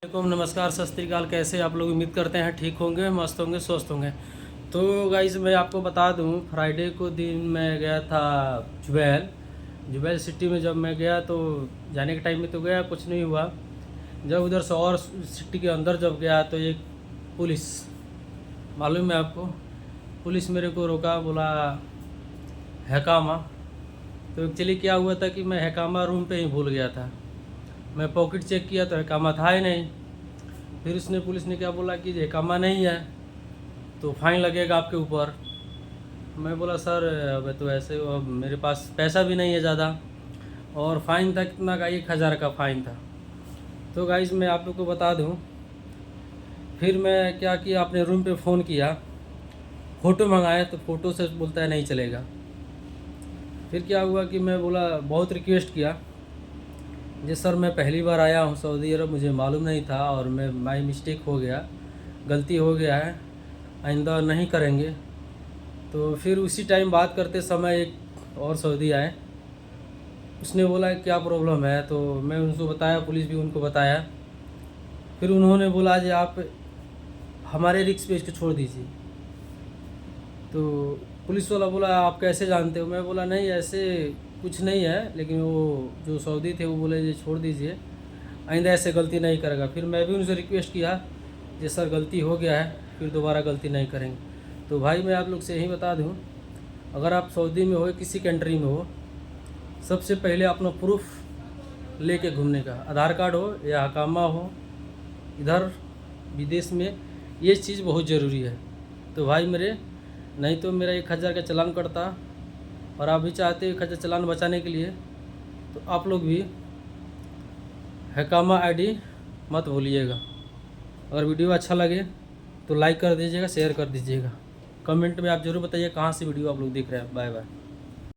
वालेकुम, नमस्कार, सत श्री अकाल। कैसे आप लोग? उम्मीद करते हैं ठीक होंगे, मस्त होंगे, स्वस्थ होंगे। तो गाइस मैं आपको बता दूं, फ्राइडे को दिन मैं गया था जुबैल जुबैल सिटी में। जब मैं गया तो जाने के टाइम में तो गया, कुछ नहीं हुआ। जब उधर से और सिटी के अंदर जब गया तो एक पुलिस, मालूम है आपको, पुलिस मेरे को रोका, बोला हैकामा। तो एक्चुअली क्या हुआ था कि मैं हैकामा रूम पे ही भूल गया था। मैं पॉकेट चेक किया तो हैकामा था ही नहीं। फिर उसने, पुलिस ने क्या बोला कि हैकामा नहीं है तो फाइन लगेगा आपके ऊपर। मैं बोला सर अब तो ऐसे, अब मेरे पास पैसा भी नहीं है ज़्यादा, और फ़ाइन था कितना का, 1,000 का फ़ाइन था। तो गाइस मैं आप लोग को बता दूं, फिर मैं क्या किया, अपने रूम पे फ़ोन किया, फ़ोटो मंगाया तो फ़ोटो से बोलता है नहीं चलेगा। फिर क्या हुआ कि मैं बोला, बहुत रिक्वेस्ट किया, जी सर मैं पहली बार आया हूँ सऊदी अरब, मुझे मालूम नहीं था और मैं माई मिस्टेक हो गया, गलती हो गया है, आइंदा नहीं करेंगे। तो फिर उसी टाइम बात करते समय एक और सऊदी आए, उसने बोला क्या प्रॉब्लम है, तो मैं उनको बताया, पुलिस भी उनको बताया। फिर उन्होंने बोला जी आप हमारे रिक्स पे इसको छोड़ दीजिए। तो पुलिस वाला बोला आप कैसे जानते हो? मैं बोला नहीं ऐसे कुछ नहीं है, लेकिन वो जो सऊदी थे वो बोले जी छोड़ दीजिए, आइंदा ऐसे गलती नहीं करेगा। फिर मैं भी उनसे रिक्वेस्ट किया, जी सर गलती हो गया है, फिर दोबारा गलती नहीं करेंगे। तो भाई मैं आप लोग से यही बता दूं, अगर आप सऊदी में हो, किसी कंट्री में हो, सबसे पहले अपना प्रूफ लेके घूमने का, आधार कार्ड हो या अकामा हो, इधर विदेश में ये चीज़ बहुत ज़रूरी है। तो भाई मेरे, नहीं तो मेरा 1,000 का चालान कटता, और आप भी चाहते हो 1,000 चालान बचाने के लिए, तो आप लोग भी हैकामा आईडी मत भूलिएगा। अगर वीडियो अच्छा लगे तो लाइक कर दीजिएगा, शेयर कर दीजिएगा। कमेंट में आप ज़रूर बताइए कहाँ से वीडियो आप लोग देख रहे हैं। Bye bye.